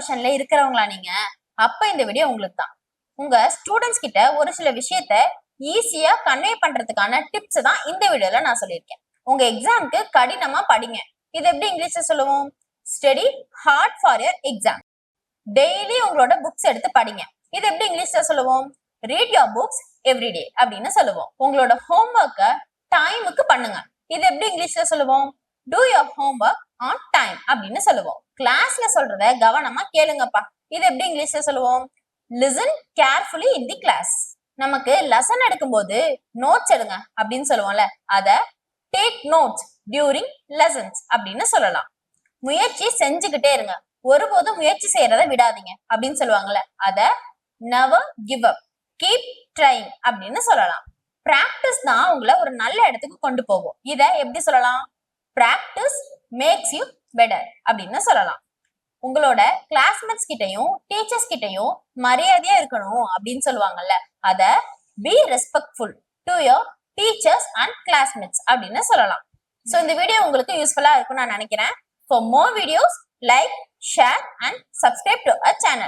ப்ரொஃபஷன்ல இருக்கிறவங்களா நீங்க? அப்ப இந்த வீடியோ உங்களுக்கு தான். உங்க ஸ்டூடெண்ட்ஸ் கிட்ட ஒரு சில விஷயத்த ஈஸியா கன்வே பண்றதுக்கான டிப்ஸ் தான் இந்த வீடியோல நான் சொல்லியிருக்கேன். உங்க எக்ஸாம்க்கு கடினமா படிங்க. இது எப்படி இங்கிலீஷ்ல சொல்லுவோம்? Study hard for your exam. Daily உங்களோட புக்ஸ் எடுத்து படிங்க. இது எப்படி இங்கிலீஷ்ல சொல்லுவோம்? ரீட் யுவர் புக்ஸ் எவ்ரிடே அப்படின்னு சொல்லுவோம். உங்களோட ஹோம்ஒர்க்க டைமுக்கு பண்ணுங்க. இது எப்படி இங்கிலீஷ்ல சொல்லுவோம்? Two your homework on time அப்படின்னு சொல்லுவோம். கிளாஸ்ல சொல்றத கவனமா கேளுங்கப்பா. இது எப்படி இங்கிலீஷ்ல சொல்லுவோம்? லிசன் கேர்ஃபுல்லி இன் தி கிளாஸ். நமக்கு லெசன் எடுக்கும்போது நோட்ஸ் எடுங்க அப்படின்னு சொல்லுவோம்ல, அத டேக் நோட்ஸ் டியூரிங் லெசன்ஸ் அப்படின்னு சொல்லலாம். முயற்சி செஞ்சுக்கிட்டே இருங்க, ஒருபோதும் முயற்சி செய்யறத விடாதீங்க அப்படின்னு சொல்லுவாங்கல்ல, அத never give up, keep trying அப்படின்னு சொல்லலாம். பிராக்டிஸ் தான் உங்களை ஒரு நல்ல இடத்துக்கு கொண்டு போகும். இத எப்படி சொல்லலாம்? பிராக்டிஸ் மேக்ஸ் யூ பெட்டர் அப்படின்னு சொல்லலாம். உங்களோட கிளாஸ்மேட்ஸ் கிட்டையும் டீச்சர்ஸ் கிட்டையும் மரியாதையா இருக்கணும் அப்படின்னு சொல்லுவாங்கல்ல, அத be respectful to your teachers and classmates அப்படின்னு சொல்லலாம். சோ இந்த வீடியோ உங்களுக்கு யூஸ்ஃபுல்லா இருக்கும்னு நான் நினைக்கிறேன். For more videos, like, share and subscribe to our channel.